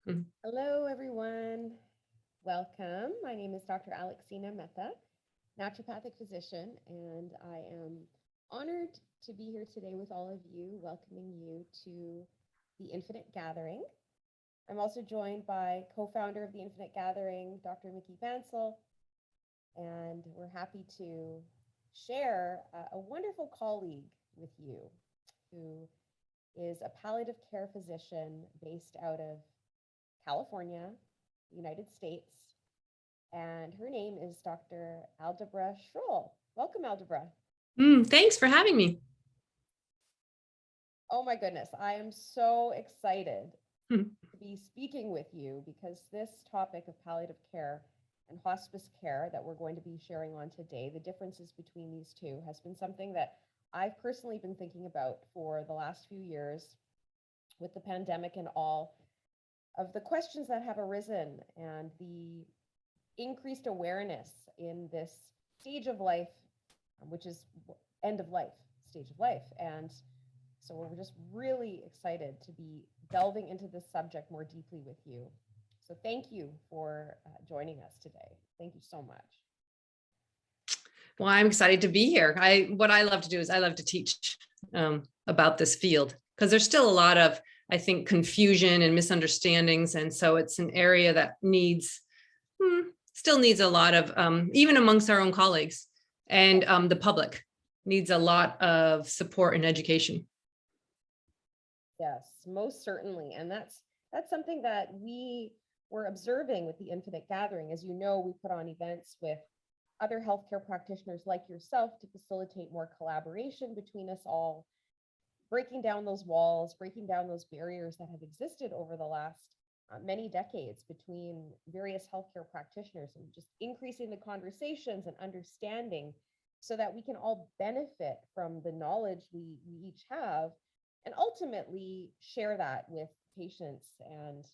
Mhm. Hello, everyone. Welcome. My name is Dr. Alexina, naturopathic physician, and I am honored to be here today with all of you, welcoming you to the Infinite Gathering. I'm also joined by co-founder of the Infinite Gathering, Dr. Mickey Bansel, and we're happy to share a wonderful colleague with you who is a palliative care physician based out of California, United States, and her name is Dr. Schroll. Welcome, Aldebra. Thanks for having me. Oh my goodness, I am so excited Hmm. to be speaking with you because this topic of palliative care and hospice care that we're going to be sharing on today, the differences between these two, has been something that I've personally been thinking about for the last few years with the pandemic and all of the questions that have arisen and the increased awareness in this stage of life, which is end of life, stage of life. And so we're just really excited to be delving into this subject more deeply with you. So thank you for joining us today. Thank you so much. Well, I'm excited to be here. What I love to do is I love to teach about this field because there's still a lot of, I think, confusion and misunderstandings. And so it's an area that still needs a lot of, even amongst our own colleagues and the public needs a lot of support and education. Yes, most certainly. And that's something that we were observing with the Infinite Gathering. As you know, we put on events with other healthcare practitioners like yourself to facilitate more collaboration between us all, breaking down those walls, breaking down those barriers that have existed over the last many decades between various healthcare practitioners, and just increasing the conversations and understanding so that we can all benefit from the knowledge we each have, and ultimately share that with patients and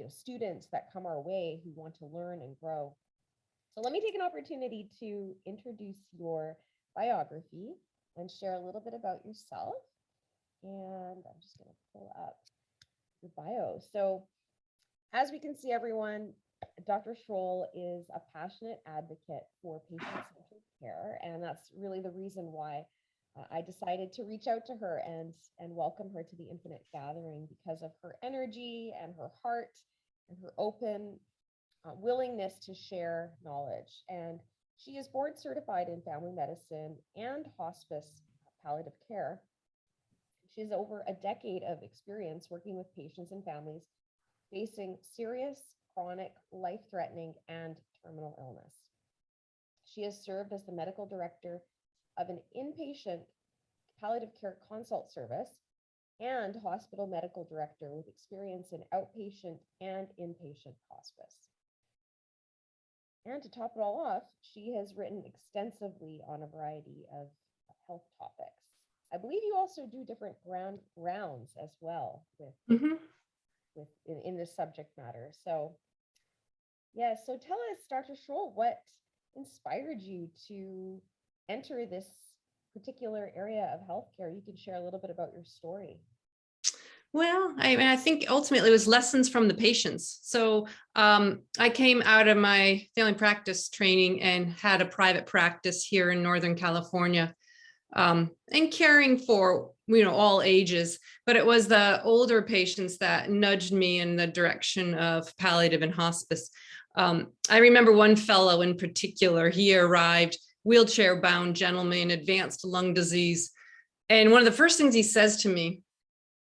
students that come our way who want to learn and grow. So let me take an opportunity to introduce your biography and share a little bit about yourself. And I'm just going to pull up your bio. So as we can see, everyone, Dr. Schroll is a passionate advocate for patient-centered care. And that's really the reason why I decided to reach out to her and welcome her to the Infinite Gathering, because of her energy and her heart and her open willingness to share knowledge. And she is board certified in family medicine and hospice palliative care. She has over a decade of experience working with patients and families facing serious, chronic, life-threatening, and terminal illness. She has served as the medical director of an inpatient palliative care consult service and hospital medical director with experience in outpatient and inpatient hospice. And to top it all off, she has written extensively on a variety of health topics. I believe you also do different rounds as well in this subject matter. So yeah, so tell us, Dr. Schroll, what inspired you to enter this particular area of healthcare? You can share a little bit about your story. Well, I think ultimately it was lessons from the patients. So I came out of my family practice training and had a private practice here in Northern California, and caring for, all ages. But it was the older patients that nudged me in the direction of palliative and hospice. I remember one fellow in particular. He arrived, wheelchair-bound gentleman, advanced lung disease. And one of the first things he says to me,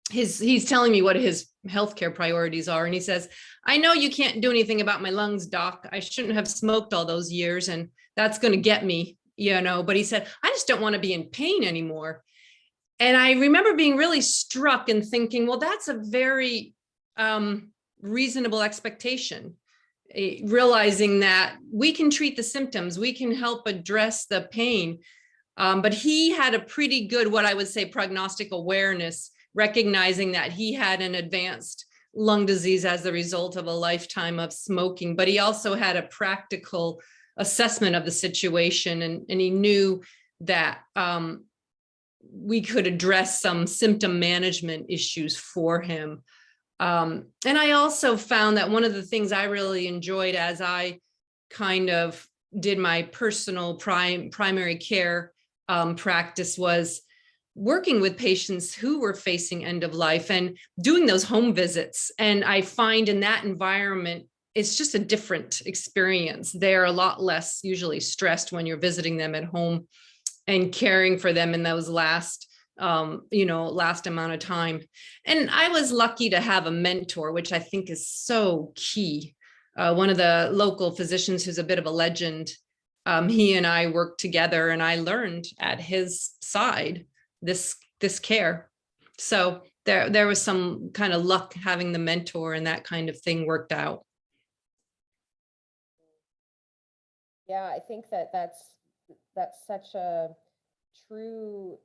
he's telling me what his healthcare priorities are. And he says, I know you can't do anything about my lungs, doc. I shouldn't have smoked all those years, and that's going to get me, but he said, I just don't want to be in pain anymore. And I remember being really struck and thinking, well, that's a very reasonable expectation, realizing that we can treat the symptoms, we can help address the pain. But he had a pretty good, what I would say, prognostic awareness, recognizing that he had an advanced lung disease as a result of a lifetime of smoking, but he also had a practical assessment of the situation, and he knew that we could address some symptom management issues for him. And I also found that one of the things I really enjoyed as I kind of did my personal primary care practice was working with patients who were facing end of life and doing those home visits. And I find in that environment, it's just a different experience. They're a lot less usually stressed when you're visiting them at home and caring for them in those last last amount of time. And I was lucky to have a mentor, which I think is so key. One of the local physicians who's a bit of a legend, he and I worked together, and I learned at his side this care. So there was some kind of luck having the mentor, and that kind of thing worked out. Yeah, I think that's such a true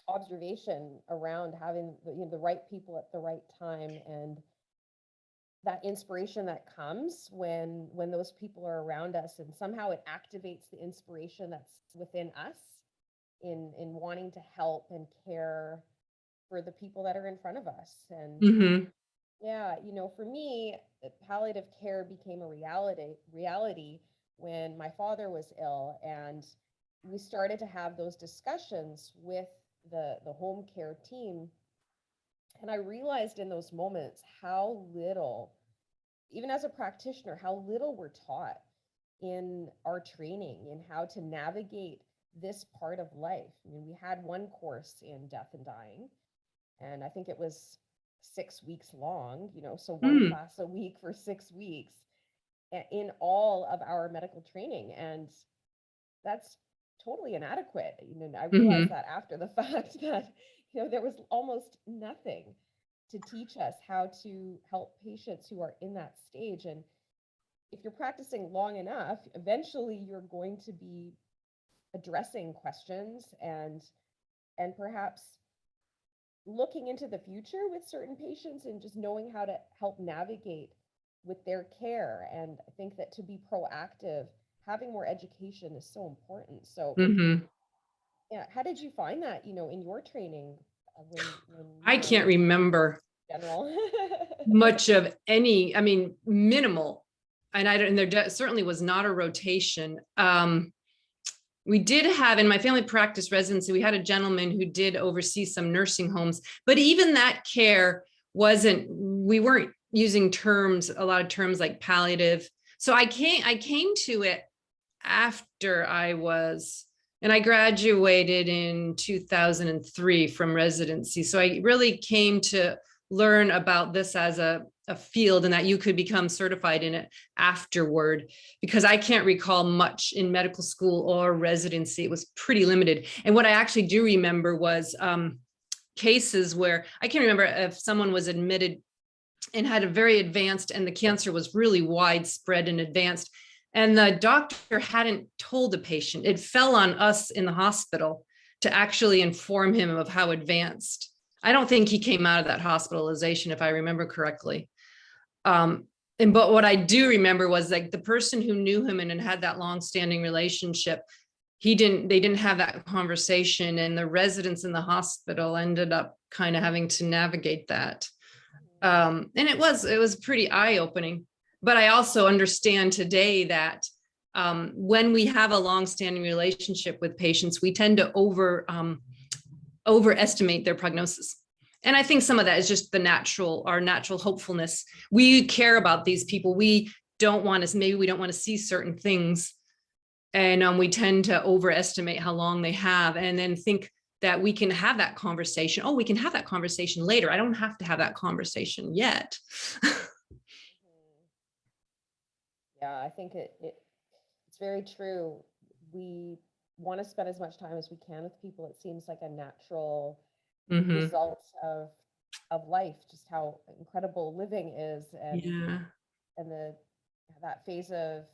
observation around having the right people at the right time, and that inspiration that comes when those people are around us, and somehow it activates the inspiration that's within us in wanting to help and care for the people that are in front of us. And Mm-hmm. yeah, for me, palliative care became a reality when my father was ill, and we started to have those discussions with the home care team. And I realized in those moments how little, even as a practitioner, how little we're taught in our training in how to navigate this part of life. I mean, we had one course in death and dying, and I think it was 6 weeks long, so one Mm. class a week for 6 weeks in all of our medical training. And that's totally inadequate. I realized Mm-hmm. that after the fact that, there was almost nothing to teach us how to help patients who are in that stage. And if you're practicing long enough, eventually you're going to be addressing questions and perhaps looking into the future with certain patients and just knowing how to help navigate with their care. And I think that to be proactive, having more education is so important. So Mm-hmm. yeah, how did you find that, in your training when you I were can't remember general? much of any, I mean, minimal. And I don't, and there certainly was not a rotation. We did have in my family practice residency, we had a gentleman who did oversee some nursing homes, but even that care we weren't using a lot of terms like palliative. So I came to it after and I graduated in 2003 from residency. So I really came to learn about this as a field, and that you could become certified in it afterward, because I can't recall much in medical school or residency. It was pretty limited. And what I actually do remember was cases where I can't remember if someone was admitted and had a very advanced, and the cancer was really widespread and advanced, and the doctor hadn't told the patient. It fell on us in the hospital to actually inform him of how advanced. I don't think he came out of that hospitalization, if I remember correctly. But what I do remember was like the person who knew him and had that long-standing relationship, they didn't have that conversation, and the residents in the hospital ended up kind of having to navigate that. And it was pretty eye-opening. But I also understand today that when we have a long-standing relationship with patients, we tend to overestimate their prognosis. And I think some of that is just our natural hopefulness. We care about these people. Maybe we don't want to see certain things. And we tend to overestimate how long they have, and then think that we can have that conversation. Oh, we can have that conversation later. I don't have to have that conversation yet. Yeah, I think it's very true. We want to spend as much time as we can with people. It seems like a natural Mm-hmm. result of life, just how incredible living is, Yeah. and that phase of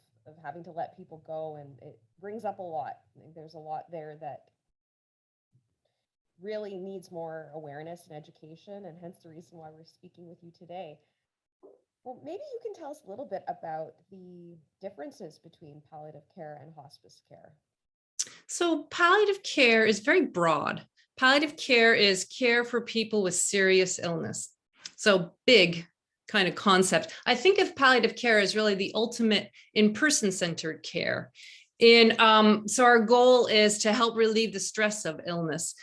having to let people go, and it brings up a lot. I think there's a lot there that really needs more awareness and education, and hence the reason why we're speaking with you today. Well, maybe you can tell us a little bit about the differences between palliative care and hospice care. So palliative care is very broad. Palliative care is care for people with serious illness. So big kind of concept. I think of palliative care as really the ultimate in-person centered care. So our goal is to help relieve the stress of illness,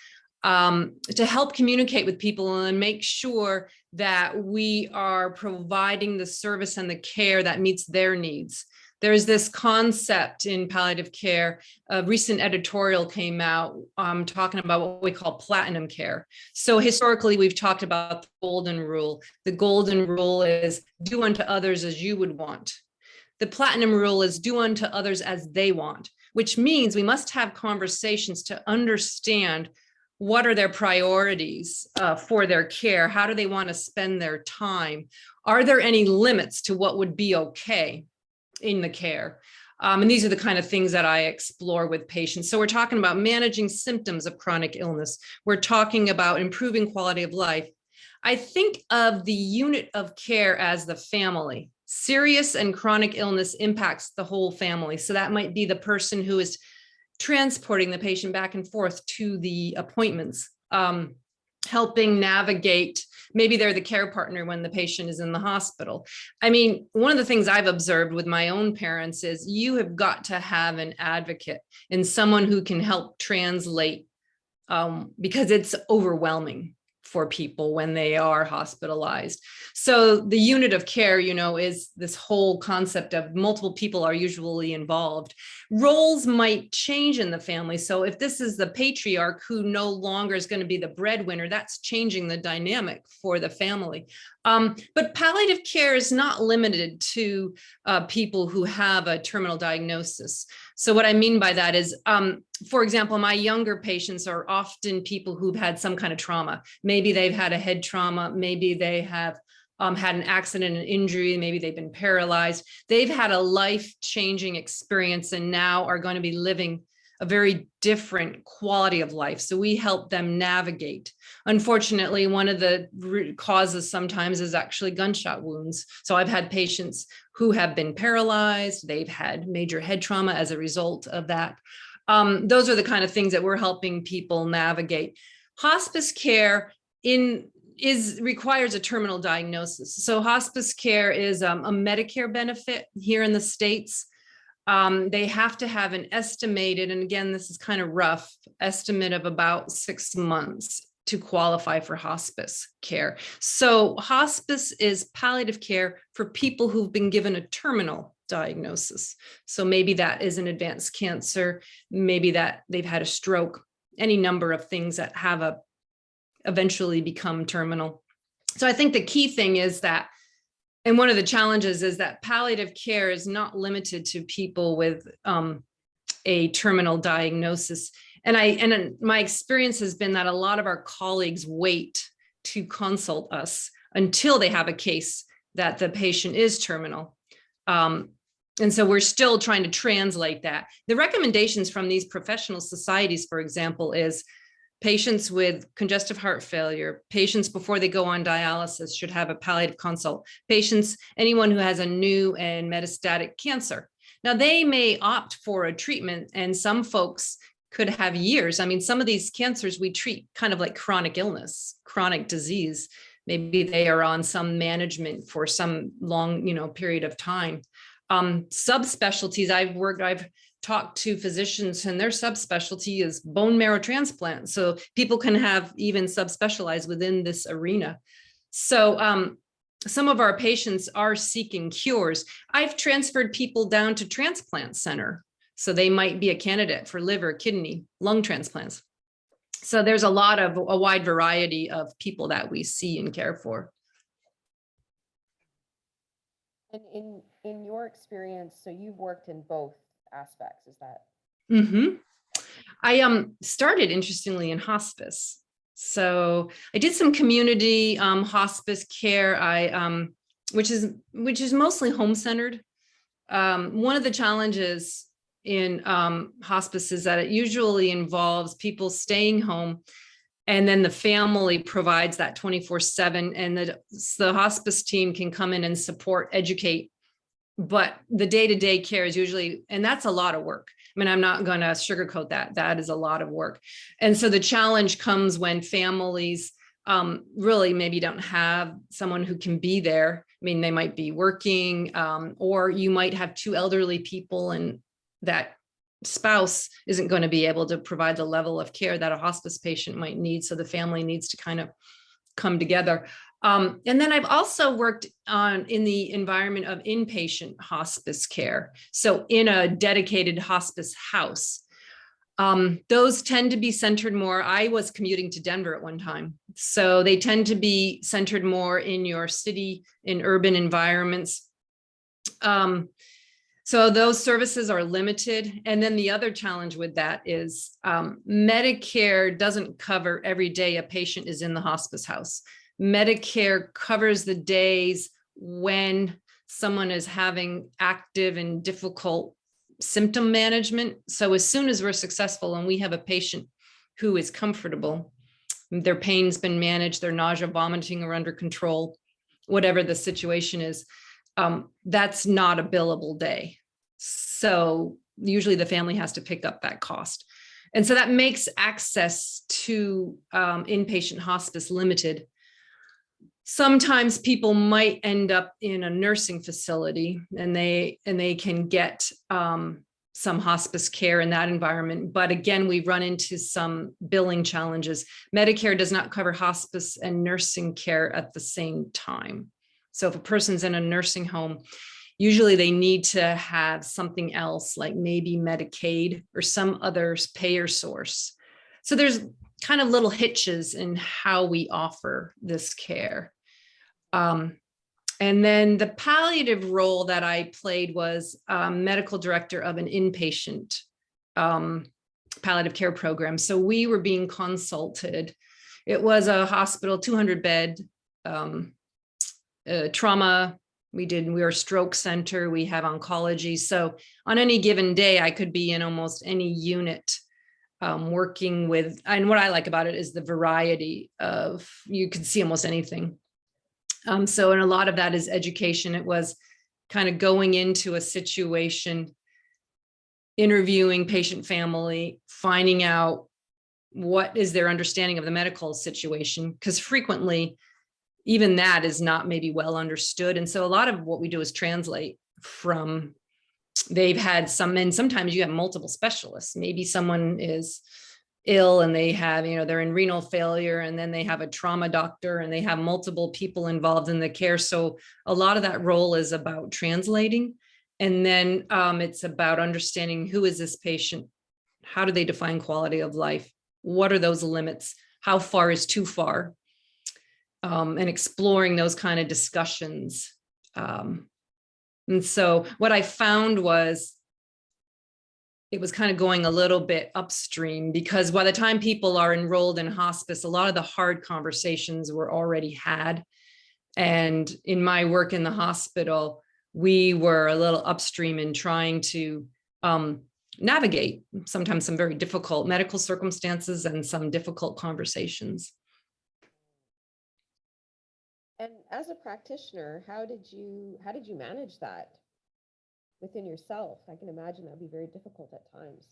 to help communicate with people and make sure that we are providing the service and the care that meets their needs. There's this concept in palliative care. A recent editorial came out talking about what we call platinum care. So historically, we've talked about the golden rule. The golden rule is do unto others as you would want. The platinum rule is do unto others as they want, which means we must have conversations to understand what are their priorities for their care. How do they want to spend their time? Are there any limits to what would be okay in the care? And these are the kind of things that I explore with patients. So we're talking about managing symptoms of chronic illness. We're talking about improving quality of life. I think of the unit of care as the family. Serious and chronic illness impacts the whole family. So that might be the person who is transporting the patient back and forth to the appointments, helping navigate. Maybe they're the care partner when the patient is in the hospital. I mean, one of the things I've observed with my own parents is you have got to have an advocate and someone who can help translate, because it's overwhelming for people when they are hospitalized. So the unit of care, is this whole concept of multiple people are usually involved. Roles might change in the family. So if this is the patriarch who no longer is going to be the breadwinner, that's changing the dynamic for the family. But palliative care is not limited to people who have a terminal diagnosis. So what I mean by that is, for example, my younger patients are often people who've had some kind of trauma. Maybe they've had a head trauma. Maybe they have had an accident, an injury. Maybe they've been paralyzed. They've had a life-changing experience and now are going to be living a very different quality of life. So we help them navigate. Unfortunately, one of the root causes sometimes is actually gunshot wounds. So I've had patients who have been paralyzed. They've had major head trauma as a result of that. Those are the kind of things that we're helping people navigate. Hospice care requires a terminal diagnosis. So hospice care is a Medicare benefit here in the States. They have to have an estimated, and again, this is kind of rough, estimate of about 6 months to qualify for hospice care. So hospice is palliative care for people who've been given a terminal diagnosis. So maybe that is an advanced cancer, maybe that they've had a stroke, any number of things that have eventually become terminal. So I think the key thing is that, and one of the challenges is that palliative care is not limited to people with a terminal diagnosis. And my experience has been that a lot of our colleagues wait to consult us until they have a case that the patient is terminal. And so we're still trying to translate that. The recommendations from these professional societies, for example, is patients with congestive heart failure, patients before they go on dialysis should have a palliative consult. Patients, anyone who has a new and metastatic cancer. Now they may opt for a treatment and some folks could have years. I mean, some of these cancers we treat kind of like chronic illness, chronic disease. Maybe they are on some management for some long, period of time. Subspecialties I've talked to physicians and their subspecialty is bone marrow transplant. So people can have even subspecialized within this arena. So some of our patients are seeking cures. I've transferred people down to transplant center. So they might be a candidate for liver, kidney, lung transplants. So there's a wide variety of people that we see and care for. And in your experience, so you've worked in both aspects, is that? Mm-hmm. I started interestingly in hospice. So I did some community hospice care, which is mostly home-centered. One of the challenges in hospice is that it usually involves people staying home and then the family provides that 24/7 and the hospice team can come in and support, educate. But the day-to-day care is usually, and that's a lot of work. I mean, I'm not going to sugarcoat that. That is a lot of work. And so the challenge comes when families really maybe don't have someone who can be there. I mean, they might be working, or you might have two elderly people and that spouse isn't going to be able to provide the level of care that a hospice patient might need. So the family needs to kind of come together. And then I've also worked in the environment of inpatient hospice care. So in a dedicated hospice house. Those tend to be centered more. I was commuting to Denver at one time. So they tend to be centered more in your city, in urban environments. So those services are limited. And then the other challenge with that is Medicare doesn't cover every day a patient is in the hospice house. Medicare covers the days when someone is having active and difficult symptom management. So as soon as we're successful and we have a patient who is comfortable, their pain's been managed, their nausea, vomiting are under control, whatever the situation is, that's not a billable day. So usually the family has to pick up that cost. And so that makes access to inpatient hospice limited. Sometimes people might end up in a nursing facility and they can get some hospice care in that environment. But again, we run into some billing challenges. Medicare does not cover hospice and nursing care at the same time. So if a person's in a nursing home, usually they need to have something else, like maybe Medicaid or some other payer source. So there's kind of little hitches in how we offer this care. And then the palliative role that I played was medical director of an inpatient palliative care program. So we were being consulted. It was a hospital, 200-bed trauma. We were a stroke center. We have oncology. So on any given day, I could be in almost any unit working with, and what I like about it is the variety of, you can see almost anything. And a lot of that is education. It was kind of going into a situation, interviewing patient family, finding out what is their understanding of the medical situation, because frequently even that is not maybe well understood. And so a lot of what we do is translate from, they've had some, and sometimes you have multiple specialists. Maybe someone is ill and they have, they're in renal failure, and then they have a trauma doctor and they have multiple people involved in the care. So a lot of that role is about translating. And then it's about understanding, who is this patient? How do they define quality of life? What are those limits? How far is too far? And exploring those kind of discussions. And so what I found was, it was kind of going a little bit upstream, because by the time people are enrolled in hospice, a lot of the hard conversations were already had. And in my work in the hospital, we were a little upstream in trying to navigate sometimes some very difficult medical circumstances and some difficult conversations. And as a practitioner, how did you manage that within yourself? I can imagine that'd be very difficult at times.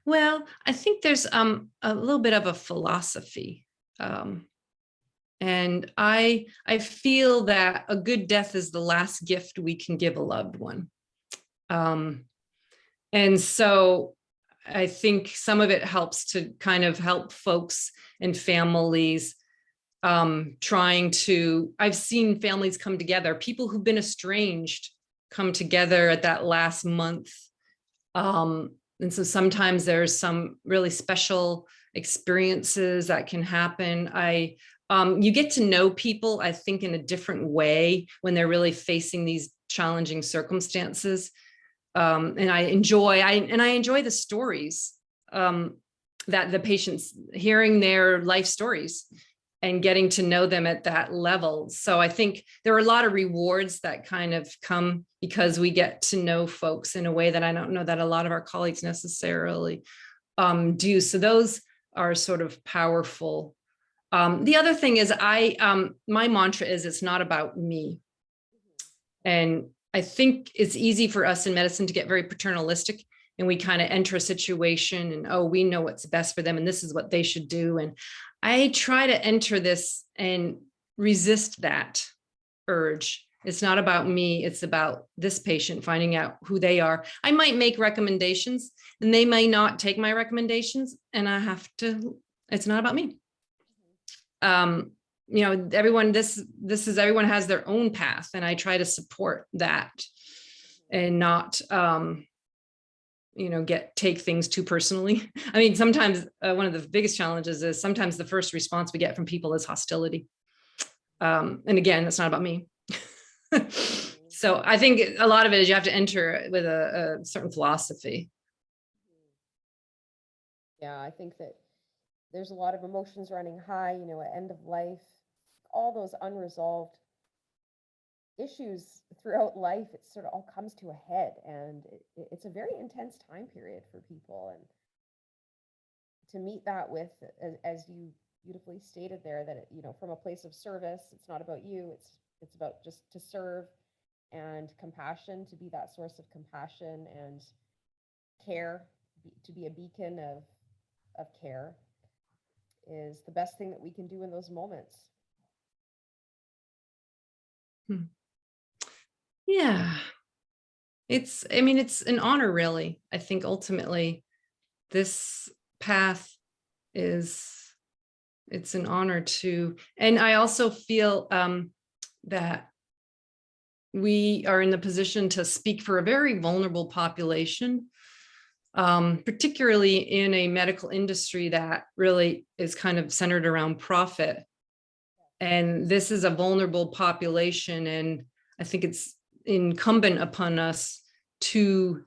Well, I think there's a little bit of a philosophy. And I feel that a good death is the last gift we can give a loved one. And so I think some of it helps to kind of help folks and families I've seen families come together, people who've been estranged come together at that last month. And so sometimes there's some really special experiences that can happen. You get to know people, I think, in a different way when they're really facing these challenging circumstances. And I enjoy the stories that the patients, hearing their life stories and getting to know them at that level. So I think there are a lot of rewards that kind of come because we get to know folks in a way that I don't know that a lot of our colleagues necessarily do. So those are sort of powerful. The other thing is my mantra is, it's not about me. And I think it's easy for us in medicine to get very paternalistic, and we kind of enter a situation and, oh, we know what's best for them and this is what they should do. And I try to enter this and resist that urge. It's not about me. It's about this patient, finding out who they are. I might make recommendations and they may not take my recommendations, and I have to, it's not about me. You know, everyone, this is, everyone has their own path, and I try to support that and not, you know, take things too personally. I mean, sometimes one of the biggest challenges is sometimes the first response we get from people is hostility. And again, that's not about me. So I think a lot of it is you have to enter with a certain philosophy. Yeah, I think that there's a lot of emotions running high, you know, at end of life, all those unresolved issues throughout life. It sort of all comes to a head, and it's a very intense time period for people. And to meet that with, as you beautifully stated there, that you know, from a place of service, it's not about you, it's about just to serve and compassion, to be that source of compassion and care, to be a beacon of care, is the best thing that we can do in those moments. Yeah. I mean, it's an honor, really. I think ultimately this path it's an honor to, and I also feel that we are in the position to speak for a very vulnerable population, particularly in a medical industry that really is kind of centered around profit. And this is a vulnerable population, and I think it's incumbent upon us to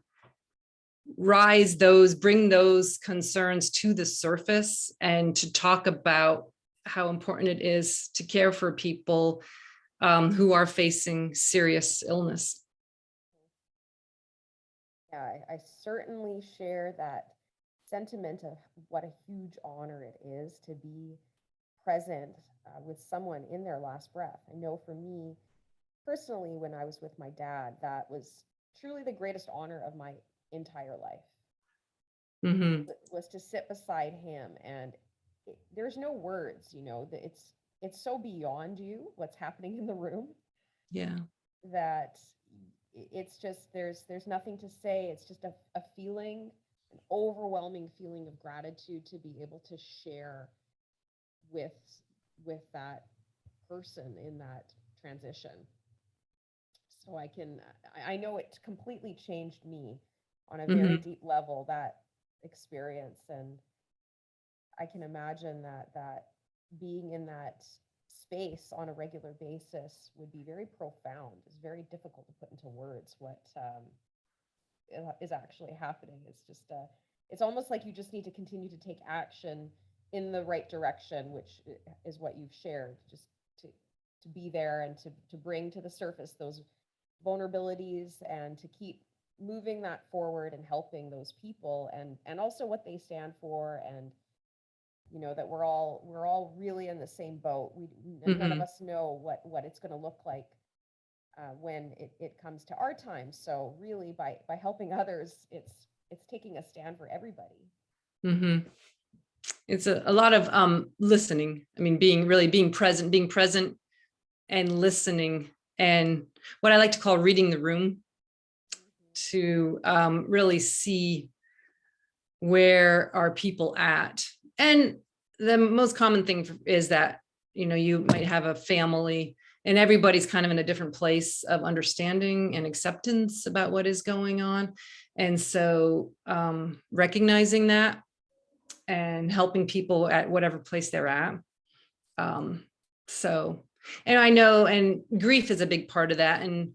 bring those concerns to the surface and to talk about how important it is to care for people who are facing serious illness. Yeah, I certainly share that sentiment of what a huge honor it is to be present with someone in their last breath. I know for me personally, when I was with my dad, that was truly the greatest honor of my entire life. Mm-hmm. Was to sit beside him, and there's no words, you know, that it's so beyond you what's happening in the room, Yeah. that it's just there's nothing to say. It's just a feeling, an overwhelming feeling of gratitude to be able to share with that person in that transition. So I know it completely changed me on a very Mm-hmm. deep level, that experience. And I can imagine that being in that space on a regular basis would be very profound. It's very difficult to put into words what is actually happening. It's just it's almost like you just need to continue to take action in the right direction, which is what you've shared. Just to be there and to bring to the surface those vulnerabilities, and to keep moving that forward and helping those people, and also what they stand for. And you know, that we're all really in the same boat. None of Mm-hmm. us know what it's going to look like when it comes to our time. So really, by helping others, it's taking a stand for everybody. Mm-hmm. It's a lot of listening. I mean, being present and listening, and what I like to call reading the room, to really see where are people at. And the most common thing is that, you know, you might have a family and everybody's kind of in a different place of understanding and acceptance about what is going on. And so recognizing that and helping people at whatever place they're at. So, and I know, and grief is a big part of that. And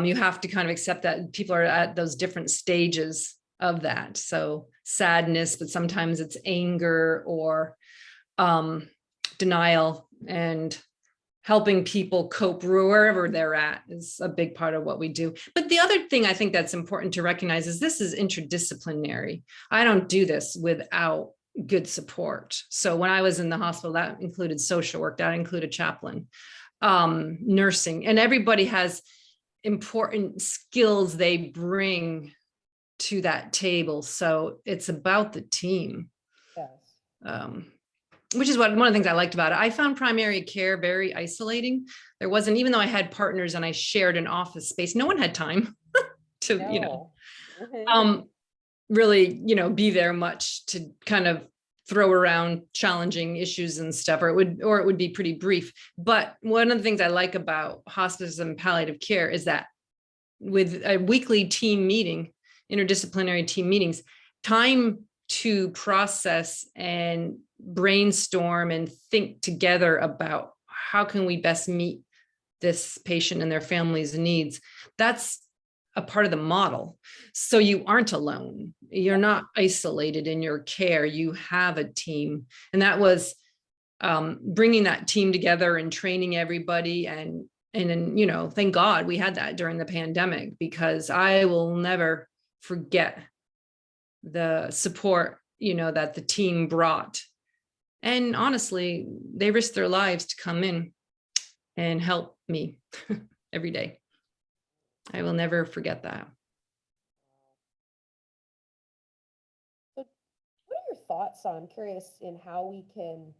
you have to kind of accept that people are at those different stages of that. So sadness, but sometimes it's anger or denial, and helping people cope wherever they're at is a big part of what we do. But the other thing I think that's important to recognize is this is interdisciplinary. I don't do this without good support. So when I was in the hospital, that included social work, that included chaplain, nursing, and everybody has important skills they bring to that table. So it's about the team. Yes. which is one of the things I liked about it. I found primary care very isolating. There wasn't, even though I had partners and I shared an office space, no one had time to, No. really, be there much to kind of throw around challenging issues and stuff, or it would be pretty brief. But one of the things I like about hospice and palliative care is that with a weekly team meeting, interdisciplinary team meetings, time to process and brainstorm and think together about how can we best meet this patient and their family's needs. That's a part of the model. So you aren't alone. You're not isolated in your care. You have a team. And that was bringing that team together and training everybody. And then, thank God we had that during the pandemic, because I will never forget the support, that the team brought. And honestly, they risked their lives to come in and help me every day. I will never forget that. So what are your thoughts on, I'm curious in how we can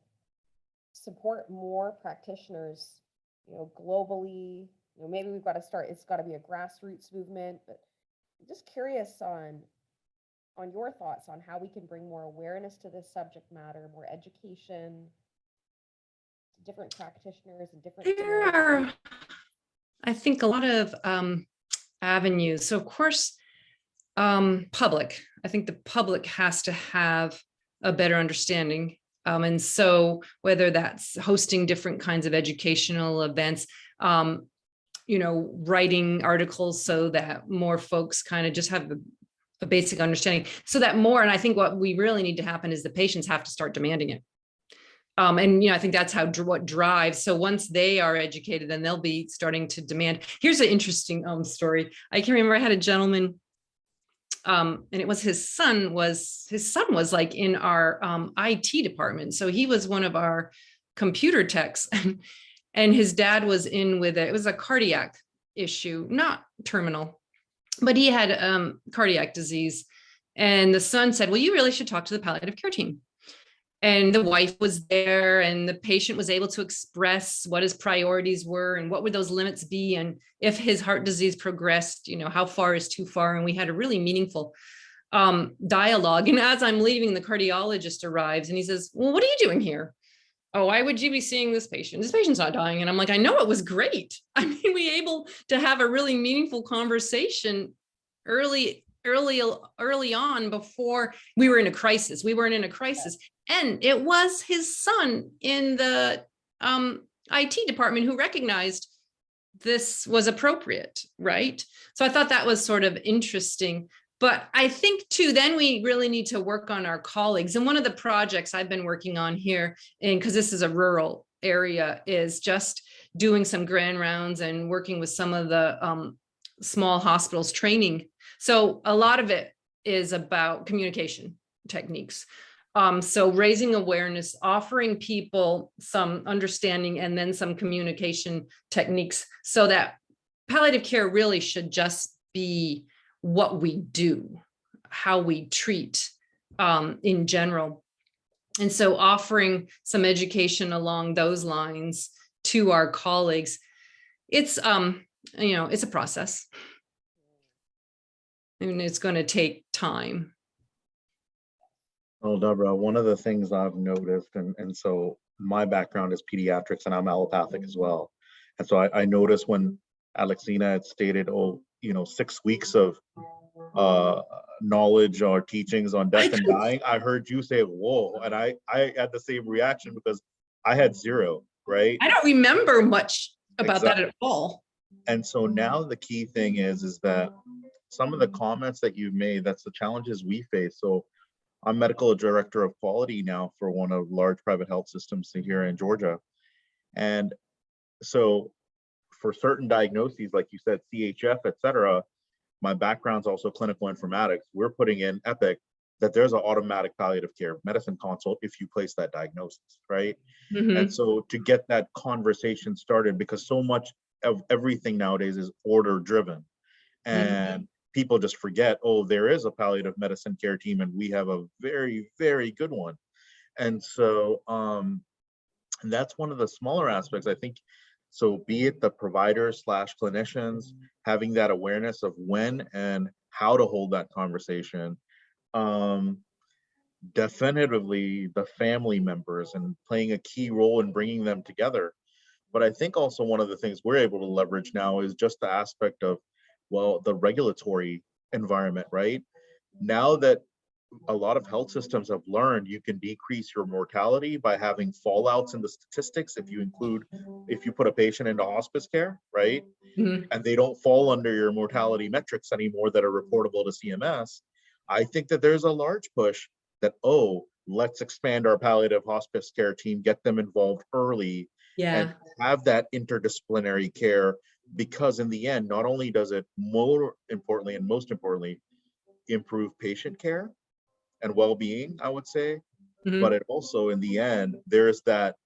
support more practitioners, globally, maybe we've got to start, it's got to be a grassroots movement, but I'm just curious on your thoughts on how we can bring more awareness to this subject matter, more education to different practitioners and different There are, I think, a lot of avenues. So of course, public, I think the public has to have a better understanding. And so whether that's hosting different kinds of educational events, writing articles so that more folks kind of just have a basic understanding, so that more, and I think what we really need to happen is the patients have to start demanding it. And I think that's what drives. So once they are educated, then they'll be starting to demand. Here's an interesting story. I can remember I had a gentleman, and it was his son was like in our IT department. So he was one of our computer techs, and his dad was in with it. It was a cardiac issue, not terminal, but he had cardiac disease. And the son said, well, you really should talk to the palliative care team. And the wife was there, and the patient was able to express what his priorities were and what would those limits be. And if his heart disease progressed, how far is too far? And we had a really meaningful dialogue. And as I'm leaving, the cardiologist arrives and he says, well, what are you doing here? Oh, why would you be seeing this patient? This patient's not dying. And I'm like, I know, it was great. I mean, we were able to have a really meaningful conversation early on, before we were in a crisis. We weren't in a crisis. And it was his son in the IT department who recognized this was appropriate, right? So I thought that was sort of interesting. But I think too, then we really need to work on our colleagues. And one of the projects I've been working on here, and because this is a rural area, is just doing some grand rounds and working with some of the small hospitals training. So a lot of it is about communication techniques. So raising awareness, offering people some understanding, and then some communication techniques, so that palliative care really should just be what we do, how we treat in general. And so offering some education along those lines to our colleagues, it's it's a process. I mean, it's going to take time. Well, Deborah, one of the things I've noticed, and so my background is pediatrics and I'm allopathic as well. And so I noticed when Alexina had stated, 6 weeks of knowledge or teachings on death and dying, I heard you say, whoa. And I had the same reaction because I had zero, right? I don't remember much about that at all. And so now the key thing is that some of the comments that you've made, that's the challenges we face. So I'm medical director of quality now for one of large private health systems here in Georgia. And so for certain diagnoses, like you said, CHF, et cetera, my background's also clinical informatics. We're putting in Epic that there's an automatic palliative care medicine consult if you place that diagnosis, right? Mm-hmm. And so to get that conversation started, because so much of everything nowadays is order driven, and people just forget, there is a palliative medicine care team and we have a very, very good one. And so and that's one of the smaller aspects, I think. So be it the providers slash clinicians having that awareness of when and how to hold that conversation. Definitively the family members and playing a key role in bringing them together. But I think also one of the things we're able to leverage now is just the aspect of, well, the regulatory environment, right? Now that a lot of health systems have learned you can decrease your mortality by having fallouts in the statistics if you put a patient into hospice care, right? Mhm. And they don't fall under your mortality metrics anymore that are reportable to CMS. I think that there's a large push that, oh, let's expand our palliative hospice care team, get them involved early, and Yeah. have that interdisciplinary care, because in the end, not only does it more importantly and most importantly improve patient care and well-being, I would say, but Mhm. it also in the end there's that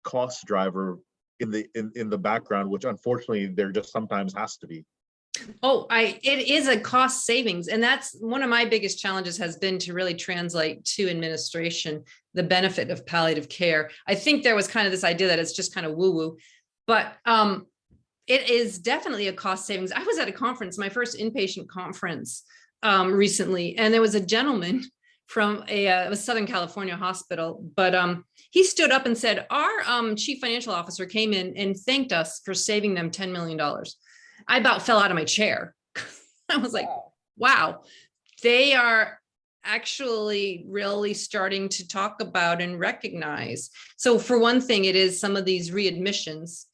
cost driver in the background, which unfortunately there just sometimes has to be. Oh, it is a cost savings. And that's one of my biggest challenges has been to really translate to administration the benefit of palliative care. I think there was kind of this idea that it's just kind of woo-woo, but it is definitely a cost savings. I was at a conference, my first inpatient conference recently, and there was a gentleman from a Southern California hospital, but he stood up and said, our chief financial officer came in and thanked us for saving them $10 million. I about fell out of my chair. I was like, Wow. wow, they are actually really starting to talk about and recognize. So for one thing, it is some of these readmissions.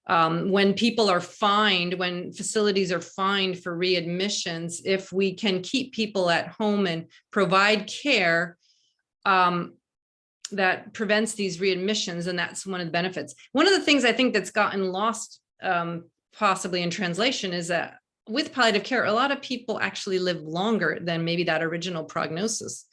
When people are fined, when facilities are fined for readmissions, if we can keep people at home and provide care that prevents these readmissions, and that's one of the benefits. One of the things I think that's gotten lost possibly in translation is that with palliative care, a lot of people actually live longer than maybe that original prognosis,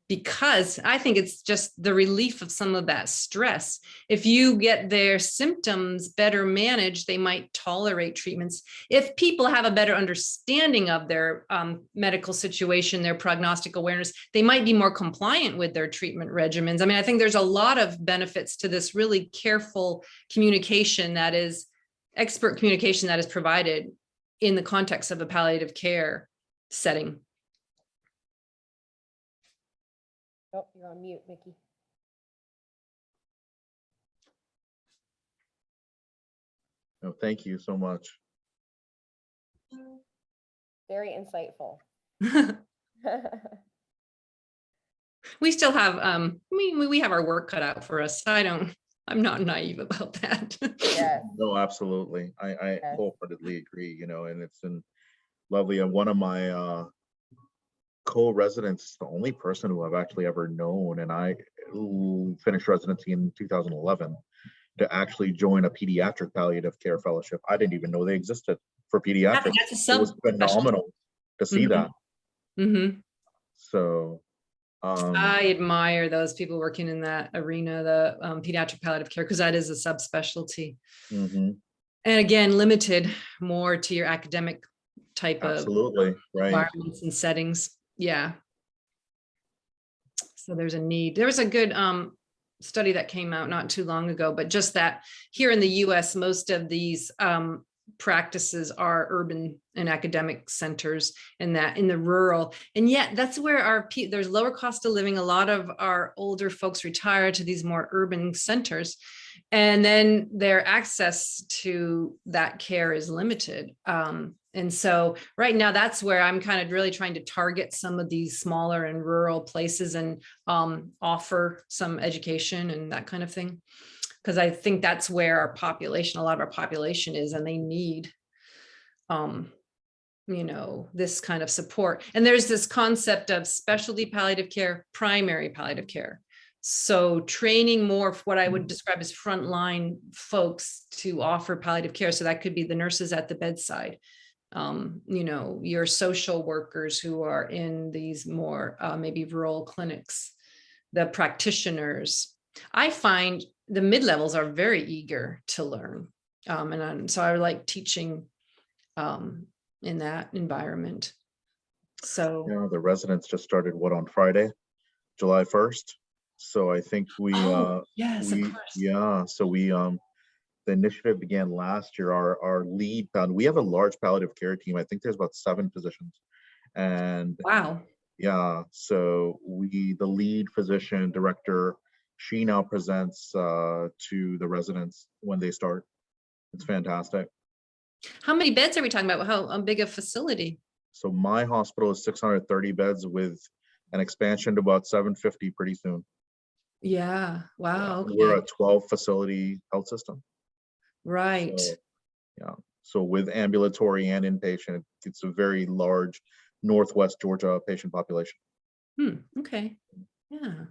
because I think it's just the relief of some of that stress. If you get their symptoms better managed, they might tolerate treatments. If people have a better understanding of their medical situation, their prognostic awareness, they might be more compliant with their treatment regimens. I mean, I think there's a lot of benefits to this really careful communication, that is expert communication, that is provided in the context of a palliative care setting. Oh, you're on mute, Mickey. No, thank you so much. Very insightful. We still have, we have our work cut out for us. I'm not naive about that. Yes. No, absolutely. I Yes. wholeheartedly agree, and it's been lovely. And one of my co-residents, the only person who I've actually ever known, and I finished residency in 2011, to actually join a pediatric palliative care fellowship. I didn't even know they existed for pediatrics. That's a It was phenomenal to see that. Mm-hmm. So I admire those people working in that arena, the pediatric palliative care, because that is a subspecialty. mhm, And again, limited more to your academic type absolutely of right. environments and settings. Yeah. So there's a need. There was a good study that came out not too long ago, but just that here in the US, most of these practices are urban and academic centers, and that in the rural, and yet that's where there's lower cost of living. A lot of our older folks retire to these more urban centers, and then their access to that care is limited. And so right now, that's where I'm kind of really trying to target some of these smaller and rural places and offer some education and that kind of thing. Because I think that's where a lot of our population is, and they need, this kind of support. And there's this concept of specialty palliative care, primary palliative care. So training more of what I would describe as frontline folks to offer palliative care. So that could be the nurses at the bedside, your social workers who are in these more maybe rural clinics, the practitioners. I find the mid-levels are very eager to learn. So I like teaching in that environment. So The residents just started on Friday, July 1st. So I think Yes, of course. so the initiative began last year. Our lead we have a large palliative care team. I think there's about 7 physicians. And Wow. yeah, so the lead physician director, she now presents to the residents when they start. It's fantastic. How many beds are we talking about? How big a facility? So my hospital is 630 beds with an expansion to about 750 pretty soon. Yeah. Wow. We're Okay. a 12 facility health system. Right. So, yeah. So with ambulatory and inpatient, it's a very large Northwest Georgia patient population. Okay. Yeah.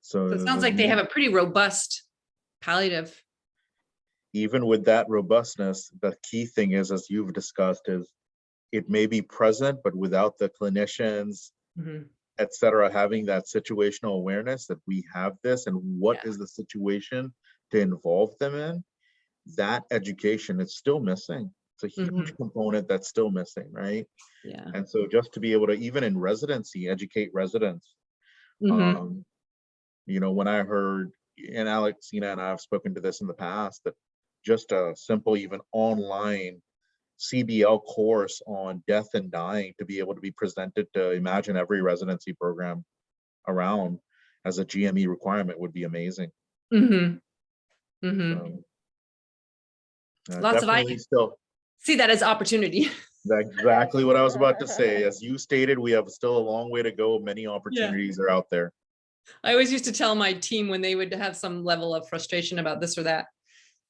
So So it sounds like they have a pretty robust palliative. even with that robustness, the key thing is, as you've discussed, is it may be present, but without the clinicians, Mhm. et cetera, having that situational awareness that we have this and what Yeah. is the situation to involve them in, that education is still missing. It's a huge Mhm. component that's still missing, right? Yeah. And so just to be able to, even in residency, educate residents. Mhm. Um, when I heard, and Alexina and I have spoken to this in the past, that just a simple, even online CBL course on death and dying to be able to be presented to imagine every residency program around as a GME requirement would be amazing. Mhm. Mhm. So Lots of I definitely still see that as opportunity. that's exactly what I was about to say. As you stated, we have still a long way to go. Many Yeah. opportunities are out there. I always used to tell my team when they would have some level of frustration about this or that,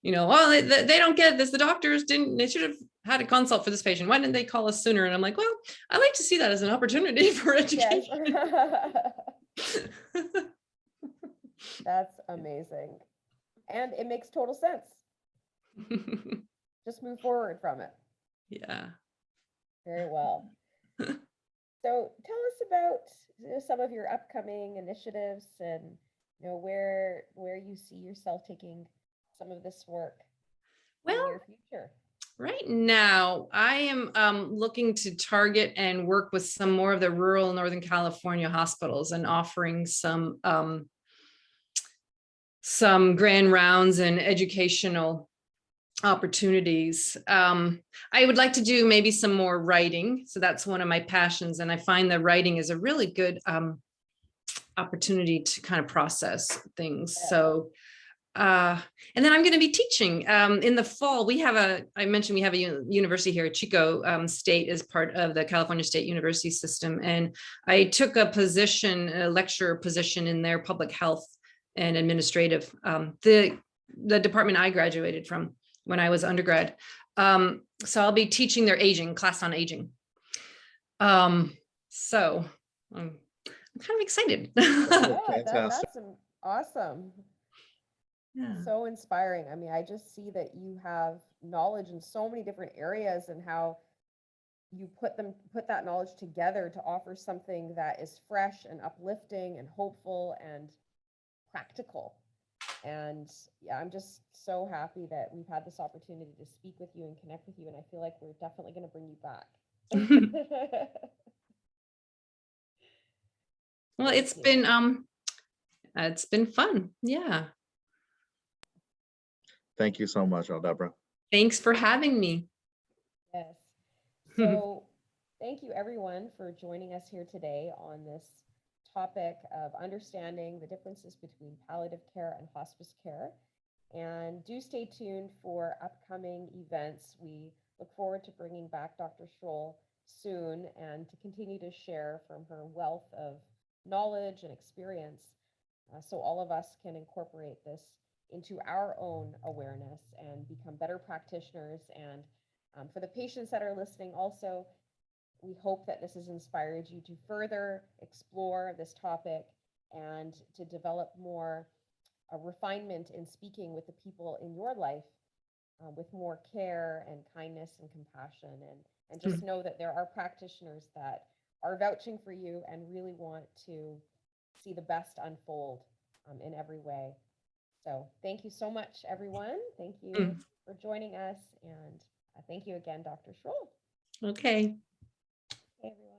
well, they don't get this. The doctors they should have had a consult for this patient. Why didn't they call us sooner? And I'm like, well, I like to see that as an opportunity for Yes. education. That's amazing. And it makes total sense. Just move forward from it. Yeah. Very well. So tell us about some of your upcoming initiatives and where you see yourself taking some of this work in the Well, near future. right now, I am looking to target and work with some more of the rural Northern California hospitals and offering some grand rounds and educational opportunities. I would like to do maybe some more writing. So that's one of my passions. And I find that writing is a really good opportunity to kind of process things. Yeah. So and then I'm going to be teaching in the fall. I mentioned we have a university here, Chico State is part of the California State University system. And I took a lecturer position in their public health and administrative, the department I graduated from when I was undergrad. So I'll be teaching their class on aging. So I'm kind of excited. Yeah, Fantastic. that's awesome. Yeah. So inspiring. I mean, I just see that you have knowledge in so many different areas and how you put that knowledge together to offer something that is fresh and uplifting and hopeful and practical. And yeah, I'm just so happy that we've had this opportunity to speak with you and connect with you. And I feel like we're definitely going to bring you back. Well, Thank you. it's been fun. Yeah. Thank you so much, Aldebra. Thanks for having me. Yes. So thank you everyone for joining us here today on this topic of understanding the differences between palliative care and hospice care. And do stay tuned for upcoming events. We look forward to bringing back Dr. Schroll soon and to continue to share from her wealth of knowledge and experience so all of us can incorporate this into our own awareness and become better practitioners. And for the patients that are listening also, we hope that this has inspired you to further explore this topic and to develop more refinement in speaking with the people in your life with more care and kindness and compassion. And just know that there are practitioners that are vouching for you and really want to see the best unfold in every way. So thank you so much, everyone. Thank you for joining us. And thank you again, Dr. Schroll. Okay. Hey, everyone.